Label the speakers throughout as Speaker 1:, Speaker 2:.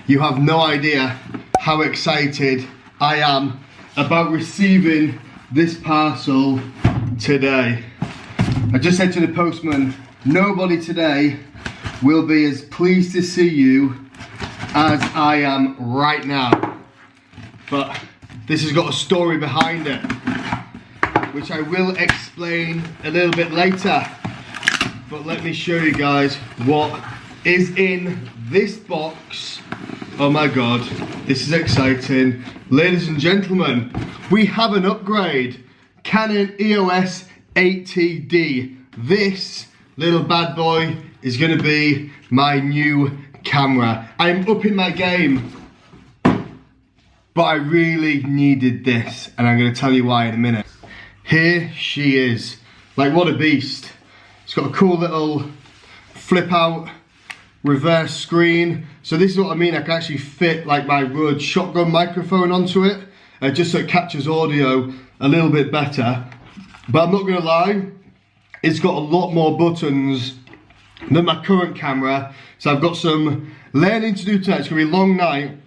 Speaker 1: You have no idea how excited I am about receiving this parcel today. I just said to the postman, nobody today will be as pleased to see you as I am right now. But this has got a story behind it, which I will explain a little bit later. But let me show you guys what is in this box. Oh my God, this is exciting. Ladies and gentlemen, we have an upgrade. Canon EOS 80D. This little bad boy is gonna be my new camera. I'm upping my game, but I really needed this, and I'm gonna tell you why in a minute. Here she is. Like, what a beast. It's got a cool little flip out reverse screen. So this is what I mean, I can actually fit like my Rode shotgun microphone onto it, just so it captures audio a little bit better. But I'm not gonna lie, it's got a lot more buttons than my current camera. So I've got some learning to do tonight. It's gonna be a long night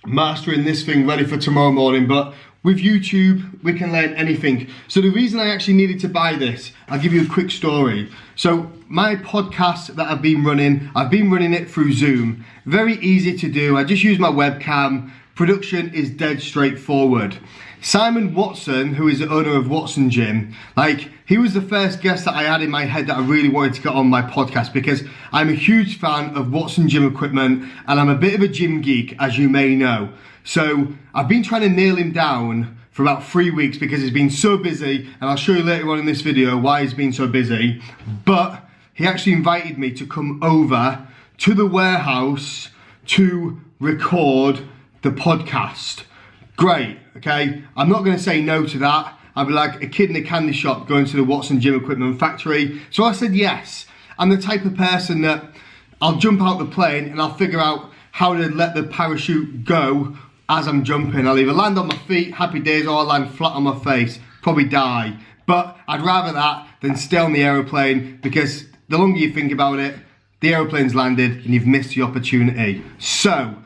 Speaker 1: mastering this thing ready for tomorrow morning, but with YouTube, we can learn anything. So the reason I actually needed to buy this, I'll give you a quick story. So my podcast that I've been running it through Zoom. Very easy to do. I just use my webcam. Production is dead straightforward. Simon Watson, who is the owner of Watson Gym, like, he was the first guest that I had in my head that I really wanted to get on my podcast, because I'm a huge fan of Watson Gym equipment and I'm a bit of a gym geek, as you may know. So I've been trying to nail him down for about 3 weeks because he's been so busy, and I'll show you later on in this video why he's been so busy. But he actually invited me to come over to the warehouse to record the podcast. Great, okay? I'm not gonna say no to that. I'd be like a kid in a candy shop going to the Watson Gym Equipment factory. So I said yes. I'm the type of person that I'll jump out the plane and I'll figure out how to let the parachute go as I'm jumping. I'll either land on my feet, happy days, or I'll land flat on my face, probably die. But I'd rather that than stay on the aeroplane, because the longer you think about it, the aeroplane's landed and you've missed the opportunity. So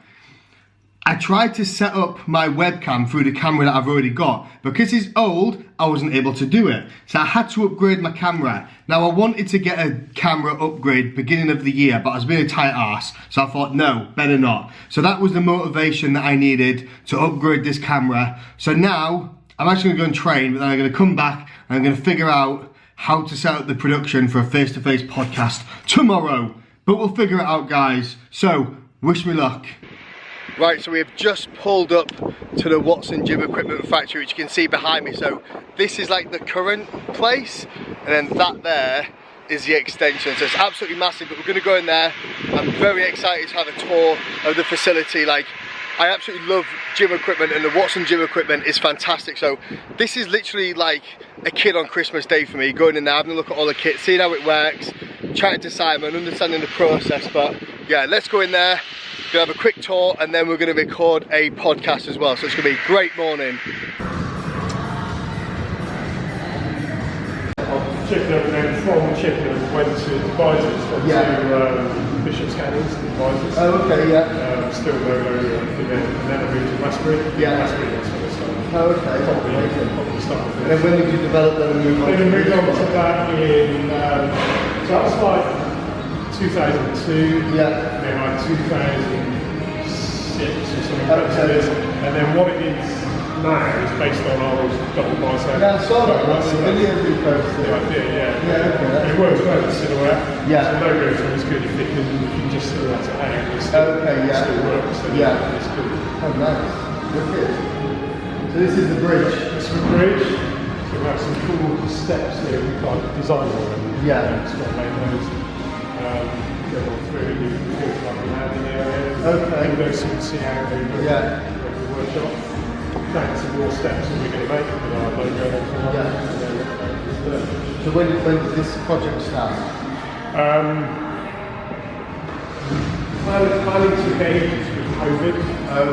Speaker 1: I tried to set up my webcam through the camera that I've already got. Because it's old, I wasn't able to do it. So I had to upgrade my camera. Now, I wanted to get a camera upgrade beginning of the year, but I was being a tight ass. So I thought, no, better not. So that was the motivation that I needed to upgrade this camera. So now, I'm actually gonna go and train, but then I'm gonna come back and I'm gonna figure out how to set up the production for a face-to-face podcast tomorrow. But we'll figure it out, guys. So, wish me luck. Right, so we have just pulled up to the Watson Gym Equipment factory, which you can see behind me. So this is like the current place, and then that there is the extension. So it's absolutely massive, but we're gonna go in there. I'm very excited to have a tour of the facility. Like, I absolutely love gym equipment, and the Watson Gym Equipment is fantastic. So this is literally like a kid on Christmas Day for me, going in there, having a look at all the kits, seeing how it works, chatting to Simon, understanding the process. But yeah, let's go in there. Gonna have a quick tour, and then we're gonna record a podcast as well. So it's gonna be a great morning.
Speaker 2: Chippenham, and then from Chippenham went to Advisors, to Bishop's Cannons and Advisors.
Speaker 1: Oh, okay, yeah.
Speaker 2: Still very, and then I moved to Westbury.
Speaker 1: Yeah.
Speaker 2: Westbury, that's when I started.
Speaker 1: Oh, okay.
Speaker 2: Probably started.
Speaker 1: And then when did you develop that and move on?
Speaker 2: Then I moved on to that in, so that was like 2002,
Speaker 1: yeah.
Speaker 2: and then like 2006 or something like
Speaker 1: Okay.
Speaker 2: that. And then what it is now is based on our double bicep.
Speaker 1: Yeah, I saw that once in the video you posted.
Speaker 2: Yeah, I did, yeah.
Speaker 1: Yeah, okay.
Speaker 2: It works well with silhouette.
Speaker 1: Yeah.
Speaker 2: So no goes is good if you can just still have to hang.
Speaker 1: Okay, yeah.
Speaker 2: Still works. So
Speaker 1: Yeah.
Speaker 2: It's good.
Speaker 1: Oh, nice. Wicked. So this is the bridge.
Speaker 2: It's the bridge. So we have some cool steps here. We've got design already.
Speaker 1: Yeah.
Speaker 2: It's got made those. Go through the landing area.
Speaker 1: Okay.
Speaker 2: And go see how they go.
Speaker 1: Yeah.
Speaker 2: The workshop. That's some more steps that we're going to make with our logo on top.
Speaker 1: Yeah. So when did this project start?
Speaker 2: Planning took ages with COVID.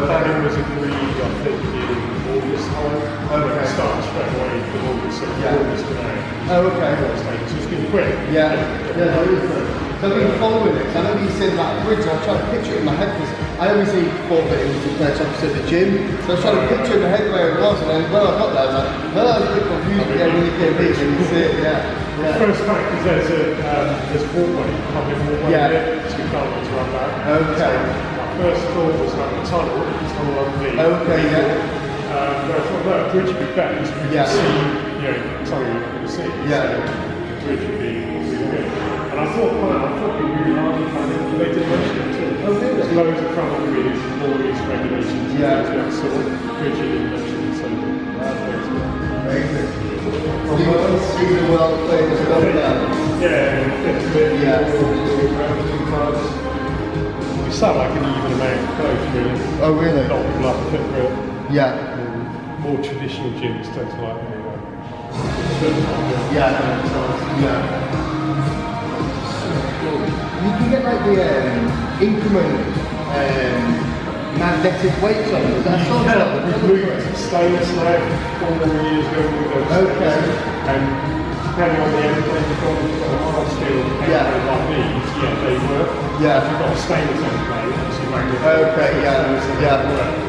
Speaker 2: Planning was agreed, I think, in August time.
Speaker 1: Okay.
Speaker 2: It started straight away from August, so
Speaker 1: Yeah.
Speaker 2: August to now.
Speaker 1: Oh, okay.
Speaker 2: So it's been quick.
Speaker 1: Yeah. Yeah, that is good. So I've been following it. 'Cause I remember you said that bridge. I was trying to picture it in my head because I obviously thought that it was the place opposite the gym. So I was trying to picture in my head where it was, and then when I got there, I was like, well, I was a bit confused. Yeah, when you came here, and you see it. Yeah.
Speaker 2: First fact is there's a walkway, public walkway here, 2 kilometres around that.
Speaker 1: Okay.
Speaker 2: So my first thought was like a tunnel underneath.
Speaker 1: Okay, yeah.
Speaker 2: But I thought, no, a bridge would be better because we can see, tunnel you can see.
Speaker 1: Yeah.
Speaker 2: So the bridge would be really good. And I thought it'd be really hard to find it. They didn't mention it at all.
Speaker 1: Oh, really?
Speaker 2: There's loads of trouble with all these regulations.
Speaker 1: Yeah.
Speaker 2: So bridge you didn't mention it. So
Speaker 1: Amazing. So you want to see the world famous downtown?
Speaker 2: yeah, it's a bit.
Speaker 1: Yeah.
Speaker 2: We sound like an even American coach, really.
Speaker 1: Oh, really?
Speaker 2: Not people like to fit for it.
Speaker 1: Yeah.
Speaker 2: More traditional gyms tend to like anyway.
Speaker 1: Yeah. Yeah. You can get like the increment magnetic weights on. Is that sort of?
Speaker 2: We've moved to stainless now 4 more years ago.
Speaker 1: Okay.
Speaker 2: And depending on the end, if you've got a hard steel
Speaker 1: Yeah.
Speaker 2: like these, they work.
Speaker 1: Yeah.
Speaker 2: If you've got a stainless end plate, obviously magnetic.
Speaker 1: Okay, yeah.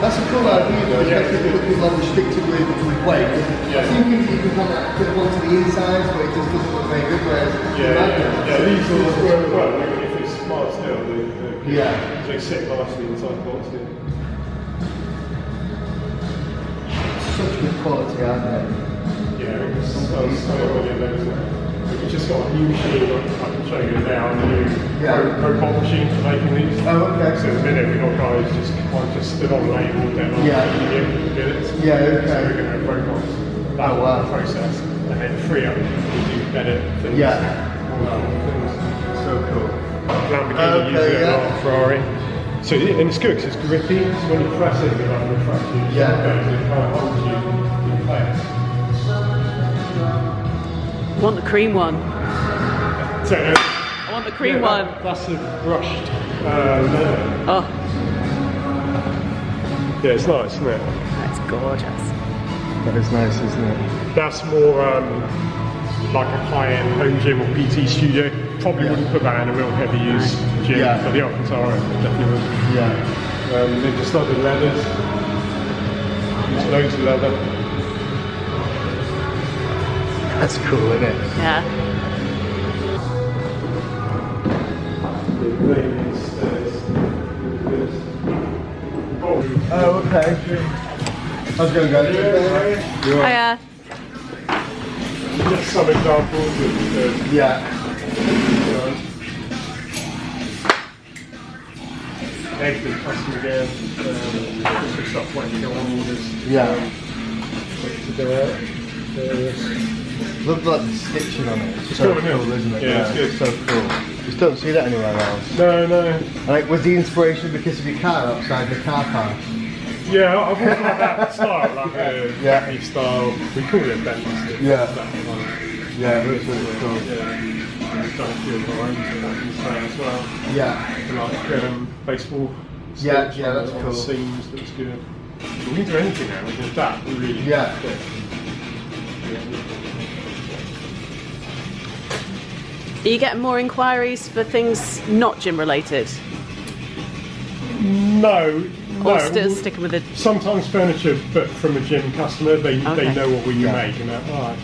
Speaker 1: That's a cool idea though, especially if people are restricted with weight.
Speaker 2: Yeah.
Speaker 1: I've seen things that you can kind of put onto the inside, but it just doesn't look very good, whereas
Speaker 2: These all work well. If it's smart steel,
Speaker 1: Yeah.
Speaker 2: they sit nicely inside the box.
Speaker 1: such good quality, aren't they?
Speaker 2: Yeah, it's so many of those. We've just got a new machine, I can show you now, a new robot machine for making these.
Speaker 1: Oh, okay.
Speaker 2: So at the minute we've got guys one just stood on label, then on minutes.
Speaker 1: Yeah, okay.
Speaker 2: So we're going to have robots that will process and then free up to do better things.
Speaker 1: Yeah.
Speaker 2: More things.
Speaker 1: So cool.
Speaker 2: Lamborghini uses it, not Ferrari. So and it's good because it's grippy. So when you press it, it like retracts you.
Speaker 1: Yeah.
Speaker 2: So it kind of holds you in place.
Speaker 3: I want the cream one.
Speaker 2: So
Speaker 3: I want the cream one.
Speaker 2: That's a brushed leather.
Speaker 3: Oh,
Speaker 2: Yeah, it's nice, isn't it?
Speaker 3: that's gorgeous.
Speaker 1: That is nice, isn't it?
Speaker 2: That's more like a high-end home gym or PT studio. Probably wouldn't put that in a real heavy use gym,
Speaker 1: Yeah.
Speaker 2: but the Alcantara definitely would.
Speaker 1: Yeah.
Speaker 2: They just love the leathers. Use loads of leather.
Speaker 1: That's cool, isn't it?
Speaker 3: Yeah.
Speaker 1: Oh, okay. How's it going, guys?
Speaker 3: Hiya.
Speaker 2: Just some examples of
Speaker 1: Yeah.
Speaker 2: eggs that custom again. Just stuff when you go on orders.
Speaker 1: Yeah.
Speaker 2: To do it.
Speaker 1: Love like the stitching on it. It's so
Speaker 2: cool,
Speaker 1: cool,
Speaker 2: isn't it?
Speaker 1: isn't it?
Speaker 2: Yeah, it's good.
Speaker 1: So cool. You just don't see that anywhere else.
Speaker 2: No.
Speaker 1: Like, was the inspiration because of your car outside the car park?
Speaker 2: Yeah, I've always liked that style, like the
Speaker 1: Yeah.
Speaker 2: Bentley style. We call it Bentley stick.
Speaker 1: Yeah.
Speaker 2: That one.
Speaker 1: Yeah, it looks really cool.
Speaker 2: Yeah. And we've done a few of our own Bentley style as well.
Speaker 1: Yeah.
Speaker 2: Like baseball.
Speaker 1: Yeah,
Speaker 2: stitch
Speaker 1: yeah, that's
Speaker 2: on the
Speaker 1: cool.
Speaker 2: Seams, looks good. We can do anything now. We can adapt really.
Speaker 1: Yeah.
Speaker 2: quick.
Speaker 3: Are you getting more inquiries for things not gym related?
Speaker 2: No.
Speaker 3: Or still sticking with it?
Speaker 2: Sometimes furniture, but from a gym customer, they know what we can
Speaker 1: Yeah.
Speaker 2: make, and they're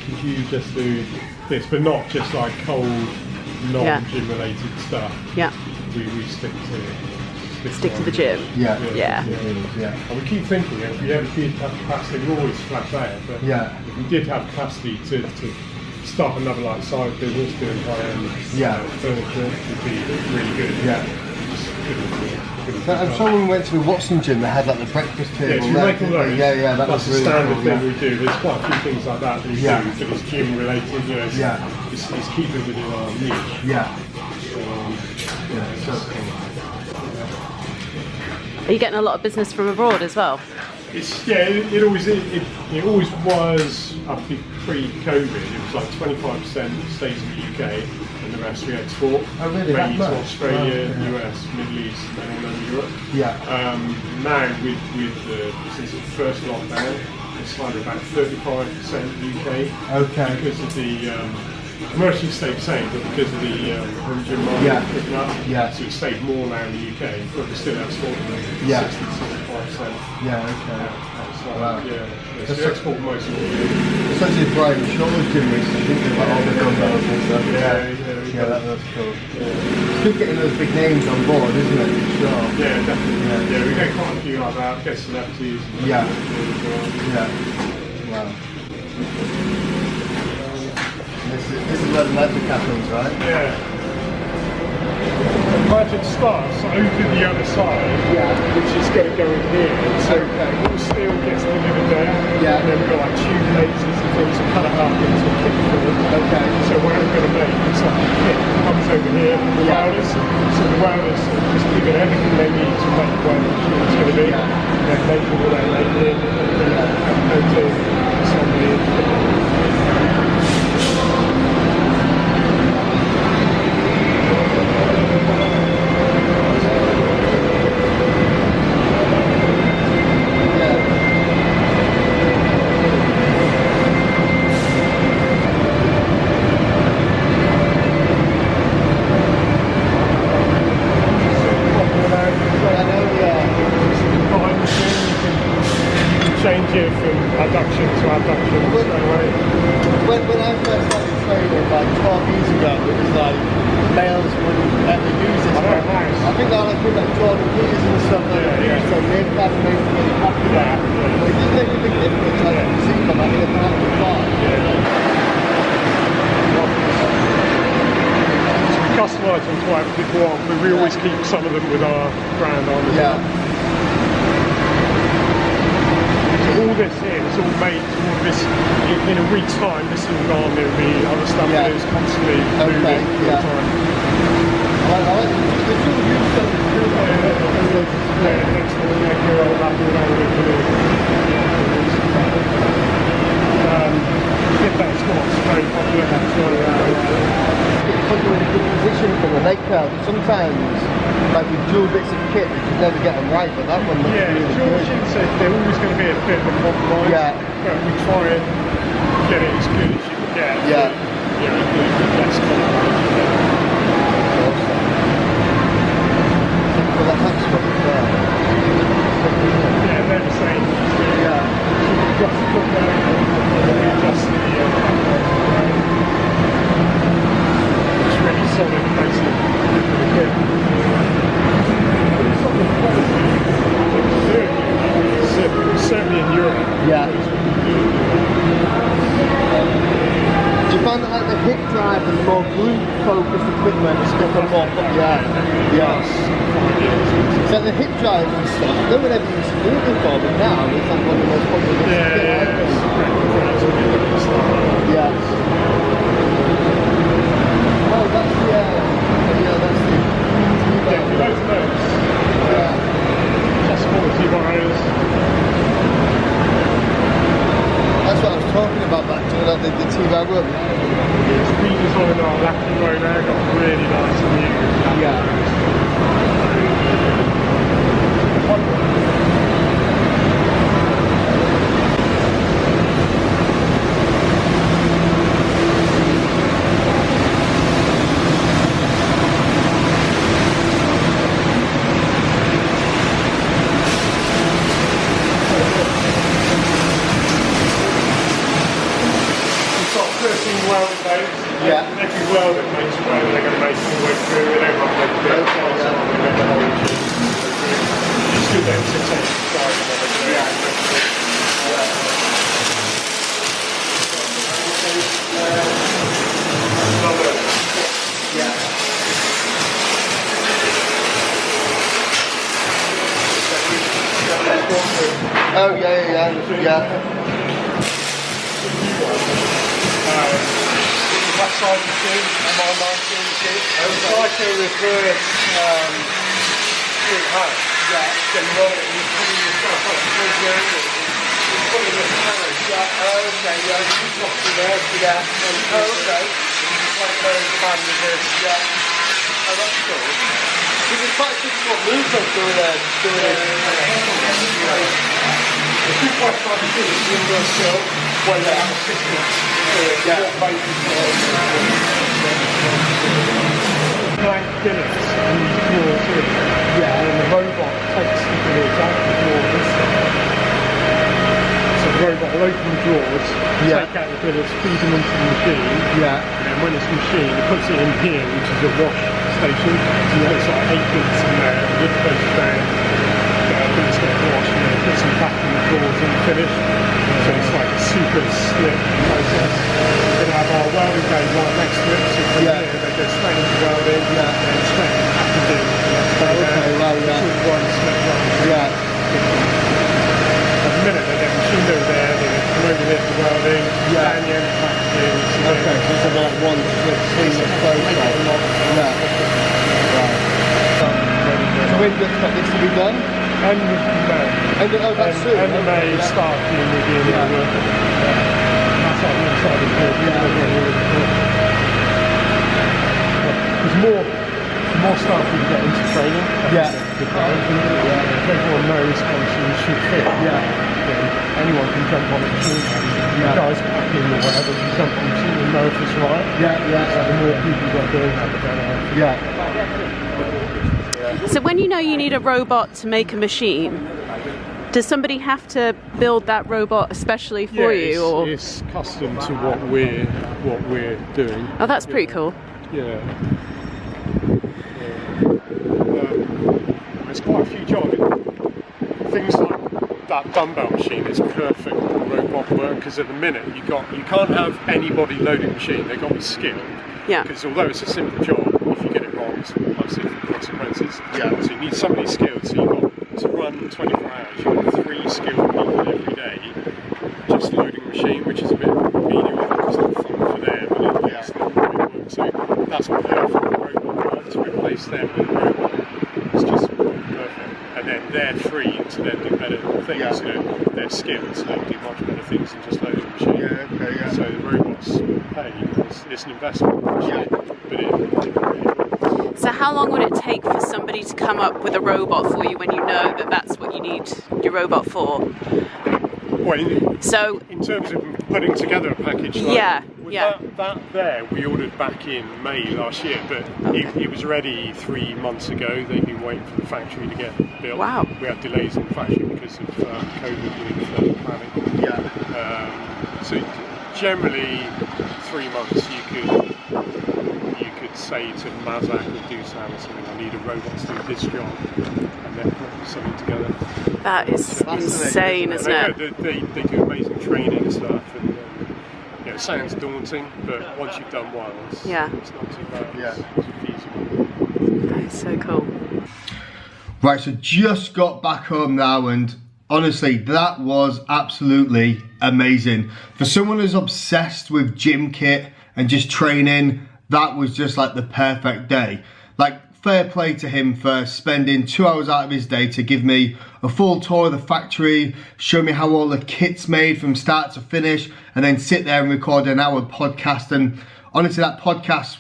Speaker 2: could you just do this, but not just like cold, non-gym related stuff.
Speaker 3: Yeah.
Speaker 2: We stick
Speaker 3: Stick to the gym.
Speaker 1: Yeah.
Speaker 3: Yeah.
Speaker 1: Yeah.
Speaker 2: And we keep thinking if we ever did have capacity, we're always flat out, but
Speaker 1: Yeah.
Speaker 2: if we did have capacity to start another like side business doing high-end furniture, would be really good.
Speaker 1: Yeah.
Speaker 2: Just couldn't
Speaker 1: I'm sure when we went to the Watson gym, they had like the breakfast table.
Speaker 2: Yeah, so we
Speaker 1: there,
Speaker 2: make all
Speaker 1: didn't they?
Speaker 2: those.
Speaker 1: Yeah, that
Speaker 2: That's
Speaker 1: was
Speaker 2: the
Speaker 1: really
Speaker 2: standard
Speaker 1: cool,
Speaker 2: thing we do. There's quite a few things like that we
Speaker 1: Yeah.
Speaker 2: do, but it's gym related. You know, it's keeping within our niche.
Speaker 1: Yeah.
Speaker 2: So
Speaker 3: Are you getting a lot of business from abroad as well?
Speaker 2: it's it always was up pre-COVID. It was like 25% stays in the UK and the rest we export.
Speaker 1: Oh, really? That
Speaker 2: Mainly
Speaker 1: much?
Speaker 2: to Australia,
Speaker 1: Wow, yeah.
Speaker 2: US, Middle East, and all over Europe.
Speaker 1: Yeah.
Speaker 2: Now since the first lockdown, it's like about 35% UK.
Speaker 1: Okay.
Speaker 2: Because of the commercially stayed the same, but because of the home gym market
Speaker 1: Yeah.
Speaker 2: picking up,
Speaker 1: Yeah.
Speaker 2: so it stayed more now in the UK, but we still export them.
Speaker 1: Yeah.
Speaker 2: 60-65%.
Speaker 1: Yeah, okay. Wow.
Speaker 2: Yeah.
Speaker 1: That's
Speaker 2: So we export most of it.
Speaker 1: Especially Brian Shaw's gym recently, thinking about all the dumbbells and stuff.
Speaker 2: Yeah,
Speaker 1: That's cool. It's good getting those big names on board, isn't it? For sure.
Speaker 2: Yeah, definitely.
Speaker 1: Yeah.
Speaker 2: Yeah, we get quite a few like that, get celebrities. And
Speaker 1: Yeah.
Speaker 2: yeah.
Speaker 1: Yeah. Wow. This is where the magic happens, right?
Speaker 2: Yeah. Imagine starts over the other side, which is going to go in here. So all steel gets delivered there,
Speaker 1: Yeah.
Speaker 2: and then we've got like tube lasers and things to cut it up into a kit form.
Speaker 1: Okay.
Speaker 2: So whatever we're going to make, it's like a kit comes over here from the welders. So the welders are just given everything they need to make where the machine's going to be. And then they do all their labeling and coating, assembly. Change it from adduction to abduction straight away.
Speaker 1: When I first started training like 12 years ago, it was like males wouldn't ever use this. I think I like put like 12 years and stuff like that. So they've got to make it happy that. But it does make a big difference. I can see them like in a part of the car.
Speaker 2: We customise them to whatever people want, but we always keep some of them with our brand on.
Speaker 1: Yeah.
Speaker 2: All this here is all made to all this in a week's time. This is all gone. There'll be other stuff that is constantly moving all the time.
Speaker 1: I like it. They still use them.
Speaker 2: Next to the neck here, all that, Hip back squats, very popular.
Speaker 1: It puts you in a good position for the leg curl. Sometimes, like with dual bits of kit, you can never get them right, but that one looks really good.
Speaker 2: Georgians, they're always going to be a bit of a compromise.
Speaker 1: Yeah.
Speaker 2: But we try and get it as good as you can get.
Speaker 1: Yeah.
Speaker 2: Less compromise.
Speaker 1: For the hack squat as well.
Speaker 2: Yeah, they're the same.
Speaker 1: Yeah.
Speaker 2: Just put there, adjust the it's really solid, basic. Certainly in Europe.
Speaker 1: Yeah. Do you find that like the hip drive and the more glute focused equipment is getting more popular? Yeah. So the hip drive and stuff, no one ever used to do it before, but now it's like one of the most popular bits of kit, I think. Yeah. Oh, that's the, that's the
Speaker 2: Loads of those.
Speaker 1: Yeah.
Speaker 2: Just quality wires.
Speaker 1: That's what I was talking about back to like the T-Bag one.
Speaker 2: It's redesigned our lacking row now, got really nice new.
Speaker 1: Yeah.
Speaker 2: Welded those.
Speaker 1: Yeah.
Speaker 2: Every welder makes a welder, they're going to make it all the way through. They don't have to do it twice on, they make the whole machine. You still don't sit on the side and everything.
Speaker 1: Oh yeah.
Speaker 2: Left side machine, MR19 machine. It's like a reverse split hand.
Speaker 1: Yeah.
Speaker 2: Then roll it and you pull yourself up towards the angle. You're pulling the carriage.
Speaker 1: Yeah. Okay. Yeah.
Speaker 2: You drop to there.
Speaker 1: Yeah. Oh, okay.
Speaker 2: It's like a hand with this.
Speaker 1: Yeah. Oh, that's cool. Because it's quite difficult movement doing it.
Speaker 2: The 2.5 machine is indoor still. where they have assistants. Blank billets and you draw in. And then the robot takes the billets out the drawer this side. So the robot will open the drawers, take out the billets, feed them into the machine. And then when it's machined, it puts it in here, which is a wash station. So it puts like 8 bits in there, the lid goes down, billets get washed, and then it puts them back in the drawers and finished. So it's like a super slick process. We're going to have our welding bay right next to it, so from here they go straight into welding, and then straight into packaging. It's all one slick run. At the minute they get machined over there, they come over here for welding, down the end for packaging.
Speaker 1: So it's about one slick seamless process. So when do you expect this to be done?
Speaker 2: End of May.
Speaker 1: End of May,
Speaker 2: starting with the work. That's what I'm excited for. There's more staff we can get into training. If everyone knows how machines should fit. Anyone can jump on a machine. Guys packing or whatever can jump on a machine and know if it's right. So the more people that are doing that, the better.
Speaker 3: So when you know you need a robot to make a machine, does somebody have to build that robot especially for you? Or
Speaker 2: it's custom to what we're doing.
Speaker 3: Oh, that's pretty cool.
Speaker 2: There's quite a few jobs. Things like that dumbbell machine is perfect for robot work because at the minute you can't have anybody loading the machine. They've got to be skilled. Because although it's a simple job, if you get it wrong, it's massive consequences. So you need somebody skilled. So you've got to run 24 hours. You've got 3 skilled people every day just loading the machine, which is a bit medium because it's not fun for them, but it's not really work. So that's perfect for robot work to replace them with a robot. It's just perfect. And then they're free to then do better things. You know, they're skilled, so they can do much better things than just loading the machine. So the robots pay. It's an investment, but it.
Speaker 3: So how long would it take for somebody to come up with a robot for you when you know that that's what you need your robot for?
Speaker 2: Well,
Speaker 3: in
Speaker 2: terms of putting together a package, that there we ordered back in May last year, but it was ready 3 months ago. They've been waiting for the factory to get built.
Speaker 3: Wow.
Speaker 2: We had delays in the factory because of COVID with planning. So generally 3 months you could say to Mazak or Doosan or something, I need a robot to do this job, and then put something together.
Speaker 3: That is insane, isn't it?
Speaker 2: They do amazing training and stuff, and it sounds daunting, but once you've done one, it's not too bad. It's feasible.
Speaker 3: That is so cool.
Speaker 1: Right, so just got back home now, and honestly, that was absolutely amazing. For someone who's obsessed with gym kit and just training, that was just like the perfect day. Like, fair play to him for spending 2 hours out of his day to give me a full tour of the factory, show me how all the kit's made from start to finish, and then sit there and record an hour podcast. And honestly, that podcast,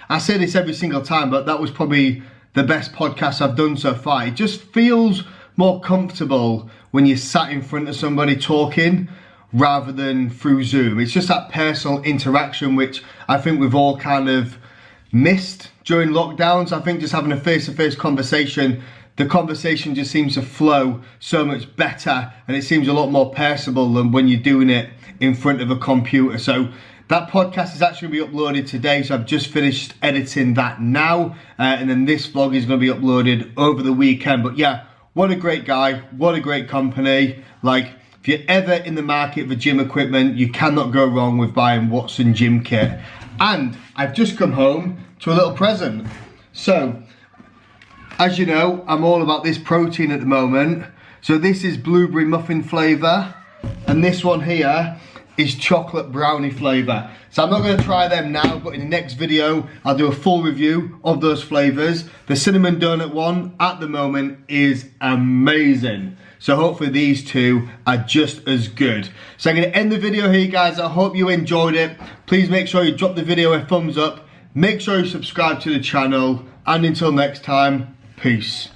Speaker 1: I say this every single time, but that was probably the best podcast I've done so far. It just feels more comfortable when you're sat in front of somebody talking rather than through Zoom. It's just that personal interaction, which I think we've all kind of missed during lockdowns. I think just having a face-to-face conversation, the conversation just seems to flow so much better, and it seems a lot more personable than when you're doing it in front of a computer. So that podcast is actually going to be uploaded today, so I've just finished editing that now, and then this vlog is going to be uploaded over the weekend. But yeah, what a great guy, what a great company. Like, if you're ever in the market for gym equipment, you cannot go wrong with buying Watson Gym Kit. And I've just come home to a little present. So, as you know, I'm all about this protein at the moment. So this is blueberry muffin flavour, and this one here is chocolate brownie flavour. So I'm not going to try them now, but in the next video, I'll do a full review of those flavours. The cinnamon donut one at the moment is amazing. So hopefully these two are just as good. So I'm going to end the video here, guys. I hope you enjoyed it. Please make sure you drop the video a thumbs up. Make sure you subscribe to the channel. And until next time, peace.